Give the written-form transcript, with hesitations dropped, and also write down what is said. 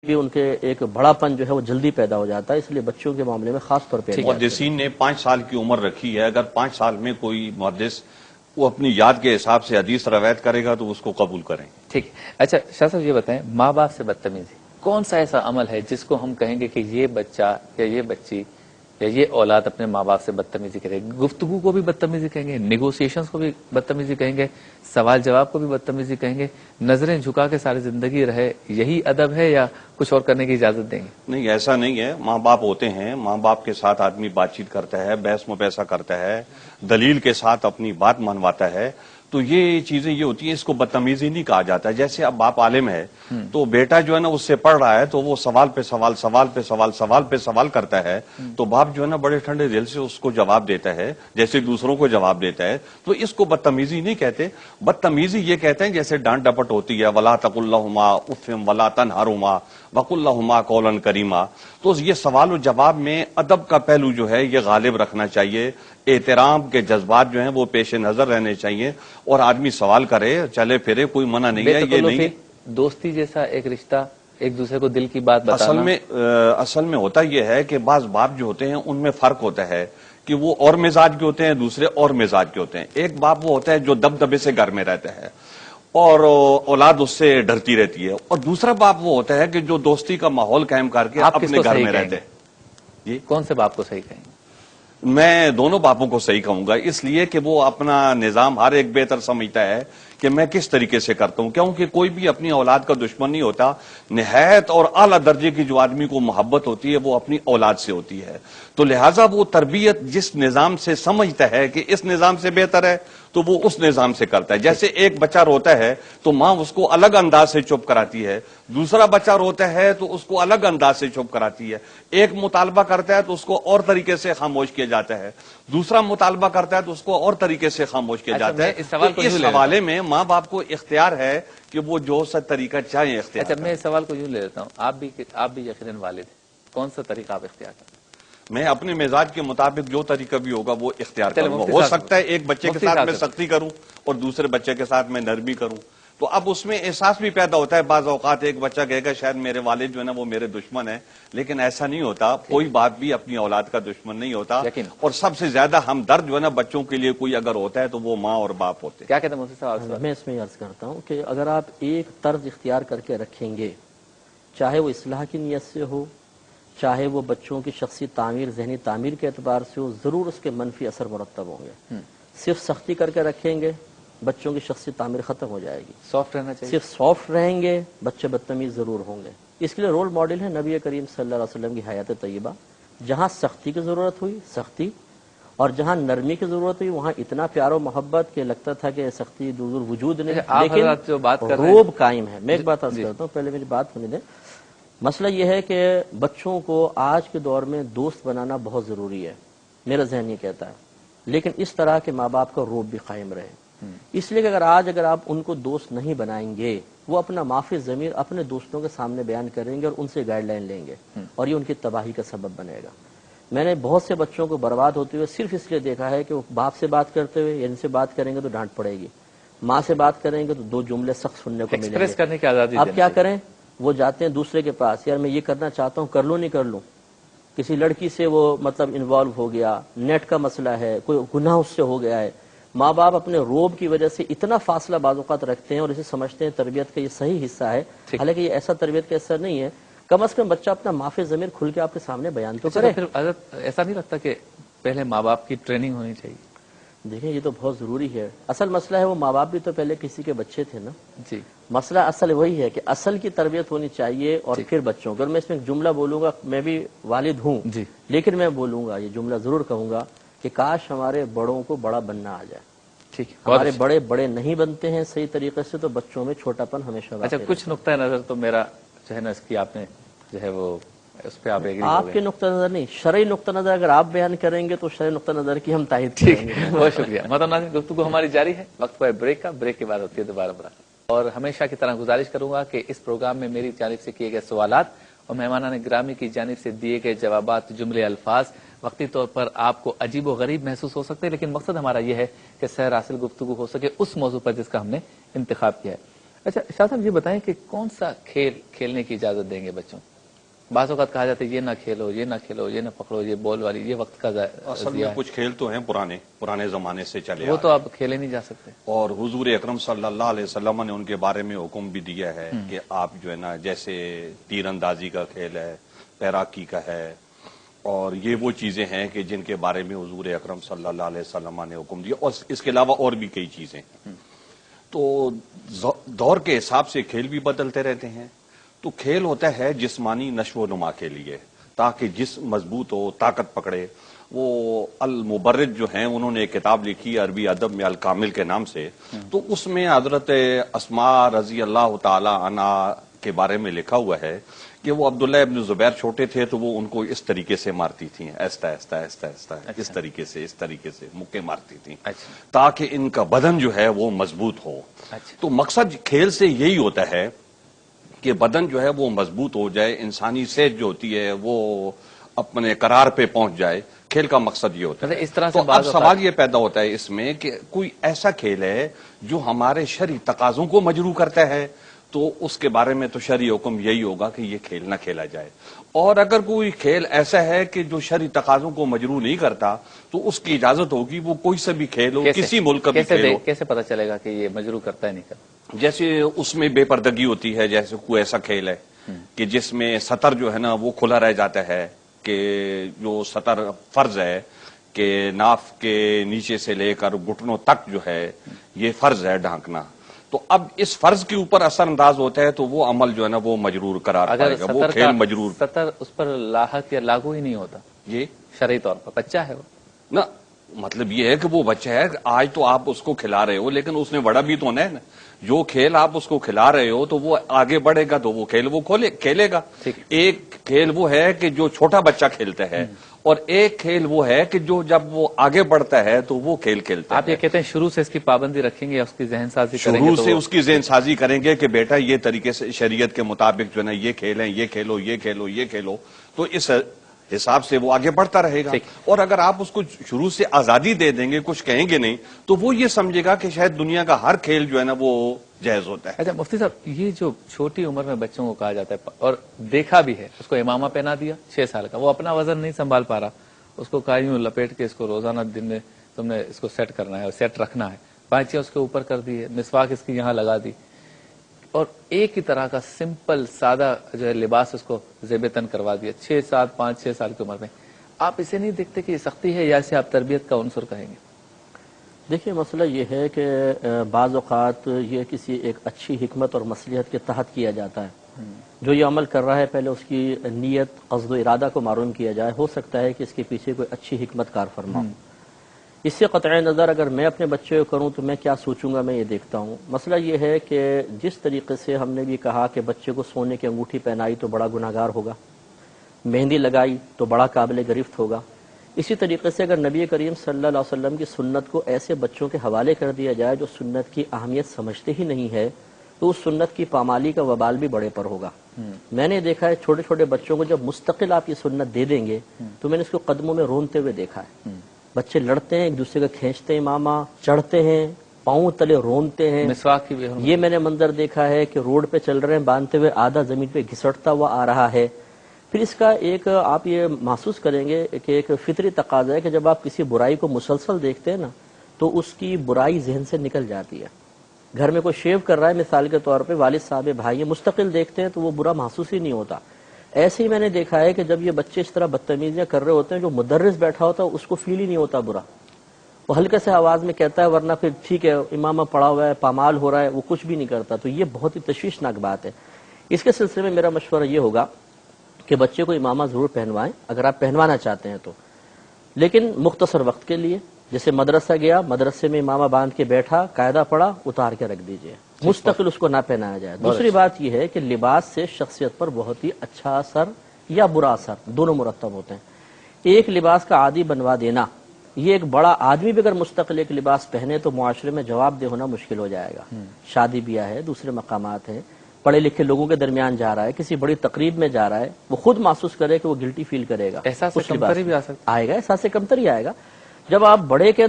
بھی ان کے ایک بڑا پن جو ہے وہ جلدی پیدا ہو جاتا ہے، اس لیے بچوں کے معاملے میں خاص طور پہ محدثین نے 5 سال کی عمر رکھی ہے، اگر 5 سال میں کوئی محدث وہ اپنی یاد کے حساب سے حدیث روایت کرے گا تو اس کو قبول کریں۔ ٹھیک ہے، اچھا شاہ صاحب یہ بتائیں، ماں باپ سے بدتمیزی کون سا ایسا عمل ہے جس کو ہم کہیں گے کہ یہ بچہ یا یہ بچی یا یہ اولاد اپنے ماں باپ سے بدتمیزی کرے گی؟ گفتگو کو بھی بدتمیزی کہیں گے، نیگوسیشنز کو بھی بدتمیزی کہیں گے، سوال جواب کو بھی بدتمیزی کہیں گے، نظریں جھکا کے ساری زندگی رہے، یہی ادب ہے یا کچھ اور کرنے کی اجازت دیں گے؟ نہیں، ایسا نہیں ہے، ماں باپ ہوتے ہیں، ماں باپ کے ساتھ آدمی بات چیت کرتا ہے، بحث مباحثہ کرتا ہے، دلیل کے ساتھ اپنی بات منواتا ہے، تو یہ چیزیں یہ ہوتی ہیں، اس کو بدتمیزی نہیں کہا جاتا ہے۔ جیسے اب باپ عالم ہے تو بیٹا جو ہے نا اس سے پڑھ رہا ہے تو وہ سوال پہ سوال سوال پہ سوال سوال پہ سوال کرتا ہے، تو باپ جو ہے نا بڑے ٹھنڈے دل سے اس کو جواب دیتا ہے جیسے دوسروں کو جواب دیتا ہے، تو اس کو بدتمیزی نہیں کہتے۔ بدتمیزی یہ کہتے ہیں جیسے ڈانٹ ڈپٹ ہوتی ہے، ولا تقل لہما اف ولا تنہرہما وقل لہما قولا کریما، تو یہ سوال و جواب میں ادب کا پہلو جو ہے یہ غالب رکھنا چاہیے، احترام کے جذبات جو ہیں وہ پیش نظر رہنے چاہیے، اور آدمی سوال کرے چلے پھرے، کوئی منع نہیں ہے، یہ نہیں ہے۔ دوستی جیسا ایک رشتہ، ایک دوسرے کو دل کی بات بتانا، اصل میں ہوتا یہ ہے کہ بعض باپ جو ہوتے ہیں ان میں فرق ہوتا ہے کہ وہ اور مزاج کے ہوتے ہیں، دوسرے اور مزاج کے ہوتے ہیں۔ ایک باپ وہ ہوتا ہے جو دبدبے سے گھر میں رہتا ہے اور اولاد اس سے ڈرتی رہتی ہے، اور دوسرا باپ وہ ہوتا ہے کہ جو دوستی کا ماحول قائم کر کے اپنے گھر میں رہتے ہیں۔ جی کون سے باپ کو صحیح کہیں گے؟ میں دونوں باپوں کو صحیح کہوں گا، اس لیے کہ وہ اپنا نظام ہر ایک بہتر سمجھتا ہے کہ میں کس طریقے سے کرتا ہوں، کیونکہ کوئی بھی اپنی اولاد کا دشمن نہیں ہوتا۔ نہایت اور اعلیٰ درجے کی جو آدمی کو محبت ہوتی ہے وہ اپنی اولاد سے ہوتی ہے، تو لہٰذا وہ تربیت جس نظام سے سمجھتا ہے کہ اس نظام سے بہتر ہے تو وہ اس نظام سے کرتا ہے۔ جیسے ایک بچہ روتا ہے تو ماں اس کو الگ انداز سے چپ کراتی ہے، دوسرا بچہ روتا ہے تو اس کو الگ انداز سے چپ کراتی ہے، ایک مطالبہ کرتا ہے تو اس کو اور طریقے سے خاموش کیا جاتا ہے، دوسرا مطالبہ کرتا ہے تو اس کو اور طریقے سے خاموش کیا جاتا ہے۔ اس حوالے میں ماں باپ کو اختیار ہے کہ وہ جو سا طریقہ چاہیں اختیار کریں۔ اچھا میں اس سوال کو یوں لے لیتا ہوں، آپ بھی یقیناً والد ہیں، کون سا طریقہ آپ اختیار کریں؟ میں اپنے مزاج کے مطابق جو طریقہ بھی ہوگا وہ اختیار کروں گا۔ ہو سکتا ہے ایک بچے کے ساتھ میں سختی کروں اور دوسرے بچے کے ساتھ میں نرمی کروں، تو اب اس میں احساس بھی پیدا ہوتا ہے۔ بعض اوقات ایک بچہ کہے گا شاید میرے والد جو ہے نا وہ میرے دشمن ہیں، لیکن ایسا نہیں ہوتا، کوئی باپ بھی اپنی اولاد کا دشمن نہیں ہوتا، اور سب سے زیادہ ہمدرد جو ہے نا بچوں کے لیے کوئی اگر ہوتا ہے تو وہ ماں اور باپ ہوتے ہیں۔ کیا کہتے ہیں مفتی صاحب؟ میں اس میں عرض کرتا ہوں کہ اگر آپ ایک طرز اختیار کر کے رکھیں گے، چاہے وہ اصلاح کی نیت سے ہو، چاہے وہ بچوں کی شخصی تعمیر، ذہنی تعمیر کے اعتبار سے ہو، ضرور اس کے منفی اثر مرتب ہوں گے۔ صرف سختی کر کے رکھیں گے، بچوں کی شخصی تعمیر ختم ہو جائے گی۔ سافٹ رہنا چاہیے، صرف سافٹ رہیں گے، بچے بدتمیز ضرور ہوں گے۔ اس کے لیے رول ماڈل ہے نبی کریم صلی اللہ علیہ وسلم کی حیات طیبہ، جہاں سختی کی ضرورت ہوئی سختی، اور جہاں نرمی کی ضرورت ہوئی وہاں اتنا پیار و محبت کہ لگتا تھا کہ سختی دور وجود نہیں، لیکن روب قائم ہے۔ میں ایک بات عرض کرتا ہوں، پہلے میری بات ہونے دیں۔ مسئلہ یہ ہے کہ بچوں کو آج کے دور میں دوست بنانا بہت ضروری ہے، میرا ذہن یہ کہتا ہے، لیکن اس طرح کے ماں باپ کا روب بھی قائم رہے، اس لیے کہ اگر آپ ان کو دوست نہیں بنائیں گے، وہ اپنا معافی ضمیر اپنے دوستوں کے سامنے بیان کریں گے اور ان سے گائیڈ لائن لیں گے، اور یہ ان کی تباہی کا سبب بنے گا۔ میں نے بہت سے بچوں کو برباد ہوتے ہوئے صرف اس لیے دیکھا ہے کہ وہ باپ سے بات کرتے ہوئے، ان سے بات کریں گے تو ڈانٹ پڑے گی، ماں سے بات کریں گے تو 2 جملے سخت سننے کو ملیں گے۔ اب کیا کریں؟ وہ جاتے ہیں دوسرے کے پاس، یار میں یہ کرنا چاہتا ہوں، کر لوں نہیں کر لوں، کسی لڑکی سے وہ مطلب انوالو ہو گیا، نیٹ کا مسئلہ ہے، کوئی گناہ اس سے ہو گیا ہے۔ ماں باپ اپنے روب کی وجہ سے اتنا فاصلہ بعض اوقات رکھتے ہیں اور اسے سمجھتے ہیں تربیت کا یہ صحیح حصہ ہے، حالانکہ یہ ایسا تربیت کا حصہ نہیں ہے۔ کم از کم بچہ اپنا معافی ضمیر کھل کے آپ کے سامنے بیان تو کرے۔ پھر ایسا نہیں لگتا کہ پہلے ماں باپ کی ٹریننگ ہونی چاہیے؟ دیکھیں یہ تو بہت ضروری ہے، اصل مسئلہ ہے وہ ماں باپ بھی تو پہلے کسی کے بچے تھے نا۔ جی مسئلہ اصل وہی ہے کہ اصل کی تربیت ہونی چاہیے، اور پھر بچوں کو۔ اور میں اس میں ایک جملہ بولوں گا، میں بھی والد ہوں جی، لیکن میں بولوں گا، یہ جملہ ضرور کہوں گا کہ کاش ہمارے بڑوں کو بڑا بننا آ جائے۔ ٹھیک، ہمارے بڑے بڑے نہیں بنتے ہیں صحیح طریقے سے، تو بچوں میں چھوٹا پن ہمیشہ باقی اچھا کچھ نقطہ نظر تو میرا جو ہے نا اس کی آپ نے جو ہے وہ اس پہ آپ کے نقطہ نظر نہیں، شرعی نقطہ نظر اگر آپ بیان کریں گے تو شرعی نقطہ نظر کی ہم تائید کریں گے۔ بہت شکریہ۔ محترم ناظرین، گفتگو ہماری جاری ہے، وقت پر بریک کا، بریک کے بعد ہوتی ہے دوبارہ ملاقات۔ اور ہمیشہ کی طرح گزارش کروں گا کہ اس پروگرام میں میری جانب سے کیے گئے سوالات اور مہمانان گرامی کی جانب سے دیے گئے جوابات، جملے، الفاظ وقتی طور پر آپ کو عجیب و غریب محسوس ہو سکتے ہیں، لیکن مقصد ہمارا یہ ہے کہ سیر حاصل گفتگو ہو سکے اس موضوع پر جس کا ہم نے انتخاب کیا ہے۔ اچھا شاہ صاحب یہ بتائیں کہ کون سا کھیل کھیلنے کی اجازت دیں گے بچوں کو؟ بعض اوقات کہا جاتا ہے یہ نہ کھیلو، یہ نہ کھیلو، یہ نہ پکڑو، یہ بال والی، یہ وقت کا اصل میں کچھ کھیل تو ہیں پرانے زمانے سے چلے وہ تو آپ کھیلے نہیں جا سکتے، اور حضور اکرم صلی اللہ علیہ وسلم نے ان کے بارے میں حکم بھی دیا ہے کہ آپ جو ہے نا جیسے تیر اندازی کا کھیل ہے، تیراکی کا ہے، اور یہ وہ چیزیں ہیں کہ جن کے بارے میں حضور اکرم صلی اللہ علیہ وسلم نے حکم دیا، اور اس کے علاوہ اور بھی کئی چیزیں ہیں۔ تو دور کے حساب سے کھیل بھی بدلتے رہتے ہیں۔ تو کھیل ہوتا ہے جسمانی نشو و نما کے لیے، تاکہ جسم مضبوط ہو، طاقت پکڑے۔ وہ المبرد جو ہیں انہوں نے ایک کتاب لکھی عربی ادب میں الکامل کے نام سے، تو اس میں حضرت اسماء رضی اللہ تعالی عنہا کے بارے میں لکھا ہوا ہے کہ وہ عبداللہ ابن زبیر چھوٹے تھے تو وہ ان کو اس طریقے سے مارتی تھیں، ایستا ایستا ایستا ایستا، اس طریقے سے مکے مارتی تھیں تاکہ ان کا بدن جو ہے وہ مضبوط ہو۔ تو مقصد کھیل سے یہی ہوتا ہے کہ بدن جو ہے وہ مضبوط ہو جائے، انسانی صحت جو ہوتی ہے وہ اپنے قرار پہ پہنچ جائے۔ کھیل کا مقصد یہ ہوتا ہے۔ اس طرح سے تو اب سوال یہ پیدا ہوتا ہے اس میں کہ کوئی ایسا کھیل ہے جو ہمارے شرعی تقاضوں کو مجروح کرتا ہے، تو اس کے بارے میں تو شرعی حکم یہی ہوگا کہ یہ کھیل نہ کھیلا جائے۔ اور اگر کوئی کھیل ایسا ہے کہ جو شرعی تقاضوں کو مجروح نہیں کرتا تو اس کی اجازت ہوگی، وہ کوئی سے بھی کھیل ہو، کسی ملک کا بھی کھیل ہو۔ کیسے پتا چلے گا کہ یہ مجروح کرتا ہے نہیں کرتا؟ جیسے اس میں بے پردگی ہوتی ہے، جیسے کوئی ایسا کھیل ہے کہ جس میں سطر جو ہے نا وہ کھلا رہ جاتا ہے، کہ جو سطر فرض ہے کہ ناف کے نیچے سے لے کر گھٹنوں تک جو ہے یہ فرض ہے ڈھانکنا، تو اب اس فرض کے اوپر اثر انداز ہوتا ہے تو وہ عمل جو ہے نا وہ مجرور قرار پائے گا، وہ کھیل مجرور۔ سطر اس پر لاحق یا لاگو ہی نہیں ہوتا یہ شرعی طور پر، بچہ ہے وہ نا، مطلب یہ ہے کہ وہ بچہ ہے، آج تو آپ اس کو کھلا رہے ہو لیکن اس نے بڑا بھی تو ہونا ہے نا۔ جو کھیل آپ اس کو کھلا رہے ہو تو وہ آگے بڑھے گا تو وہ کھیل وہ کھیلے گا۔ ایک کھیل وہ ہے کہ جو چھوٹا بچہ کھیلتا ہے، اور ایک کھیل وہ ہے کہ جو جب وہ آگے بڑھتا ہے تو وہ کھیل کھیلتا ہے۔ آپ یہ کہتے ہیں شروع سے اس کی پابندی رکھیں گے یا اس کی ذہن سازی کریں گے؟ شروع سے اس کی ذہن سازی کریں گے کہ بیٹا یہ طریقے سے شریعت کے مطابق جو ہے نا یہ کھیل ہیں، یہ کھیلو، یہ کھیلو، یہ کھیلو، تو اس حساب سے وہ آگے بڑھتا رہے گا۔ اور اگر آپ اس کو شروع سے آزادی دے دیں گے، کچھ کہیں گے نہیں، تو وہ یہ سمجھے گا کہ شاید دنیا کا ہر کھیل جو ہے نا وہ جائز ہوتا ہے۔ اچھا مفتی صاحب، یہ جو چھوٹی عمر میں بچوں کو کہا جاتا ہے اور دیکھا بھی ہے، اس کو امامہ پہنا دیا 6 سال کا، وہ اپنا وزن نہیں سنبھال پا رہا، اس کو کہا یوں لپیٹ کے اس کو روزانہ دن میں تم نے اس کو سیٹ کرنا ہے اور سیٹ رکھنا ہے، پانچیاں اس کے اوپر کر دی ہے، مسواک اس کی یہاں لگا دی، اور ایک ہی طرح کا سمپل سادہ جو ہے لباس اس کو زیب تن کروا دیا 5-6 سال کی عمر میں، آپ اسے نہیں دیکھتے کہ یہ سختی ہے یا اسے آپ تربیت کا عنصر کہیں گے؟ دیکھیے مسئلہ یہ ہے کہ بعض اوقات یہ کسی ایک اچھی حکمت اور مصلحت کے تحت کیا جاتا ہے، جو یہ عمل کر رہا ہے پہلے اس کی نیت، قصد و ارادہ کو معلوم کیا جائے، ہو سکتا ہے کہ اس کے پیچھے کوئی اچھی حکمت کار فرما ہو۔ اس سے قطع نظر اگر میں اپنے بچے کو کروں تو میں کیا سوچوں گا، میں یہ دیکھتا ہوں۔ مسئلہ یہ ہے کہ جس طریقے سے ہم نے بھی کہا کہ بچے کو سونے کی انگوٹھی پہنائی تو بڑا گناہگار ہوگا، مہندی لگائی تو بڑا قابل گرفت ہوگا، اسی طریقے سے اگر نبی کریم صلی اللہ علیہ وسلم کی سنت کو ایسے بچوں کے حوالے کر دیا جائے جو سنت کی اہمیت سمجھتے ہی نہیں ہے، تو اس سنت کی پامالی کا وبال بھی بڑے پر ہوگا۔ میں نے دیکھا ہے چھوٹے چھوٹے بچوں کو جب مستقل آپ یہ سنت دے دیں گے تو میں نے اس کو قدموں میں رونتے ہوئے دیکھا ہے، بچے لڑتے ہیں، ایک دوسرے کا کھینچتے ہیں، ماما چڑھتے ہیں، پاؤں تلے رونتے ہیں۔ مسواک کی بھی یہ میں نے منظر دیکھا ہے کہ روڈ پہ چل رہے ہیں باندھتے ہوئے، آدھا زمین پہ گھسٹتا ہوا آ رہا ہے۔ پھر اس کا ایک آپ یہ محسوس کریں گے کہ ایک فطری تقاضا ہے کہ جب آپ کسی برائی کو مسلسل دیکھتے ہیں نا تو اس کی برائی ذہن سے نکل جاتی ہے۔ گھر میں کوئی شیو کر رہا ہے مثال کے طور پہ، والد صاحب بھائی مستقل دیکھتے ہیں تو وہ برا محسوس ہی نہیں ہوتا۔ ایسے ہی میں نے دیکھا ہے کہ جب یہ بچے اس طرح بدتمیزیاں کر رہے ہوتے ہیں، جو مدرس بیٹھا ہوتا ہے اس کو فیل ہی نہیں ہوتا برا، وہ ہلکے سے آواز میں کہتا ہے، ورنہ پھر ٹھیک ہے امامہ پڑا ہوا ہے، پامال ہو رہا ہے، وہ کچھ بھی نہیں کرتا۔ تو یہ بہت ہی تشویشناک بات ہے۔ اس کے سلسلے میں میرا مشورہ یہ ہوگا کہ بچے کو امامہ ضرور پہنوائیں اگر آپ پہنوانا چاہتے ہیں تو، لیکن مختصر وقت کے لیے، جیسے مدرسہ گیا، مدرسے میں امامہ باندھ کے بیٹھا، قاعدہ پڑا، اتار کے رکھ دیجئے، مستقل اس کو نہ پہنایا جائے۔ دوسری بات یہ ہے کہ لباس سے شخصیت پر بہت ہی اچھا اثر یا برا اثر دونوں مرتب ہوتے ہیں۔ ایک لباس کا عادی بنوا دینا، یہ ایک بڑا آدمی بھی اگر مستقل ایک لباس پہنے تو معاشرے میں جواب دہ ہونا مشکل ہو جائے گا۔ شادی بیاہ ہے، دوسرے مقامات ہیں، پڑھے لکھے لوگوں کے درمیان جا رہا ہے، کسی بڑی تقریب میں جا رہا ہے، وہ خود محسوس کرے کہ وہ گلٹی فیل کرے گا، احساس کمتری بھی آ سکتا آئے گا، احساس کمتری آئے گا۔ جب آپ بڑے کے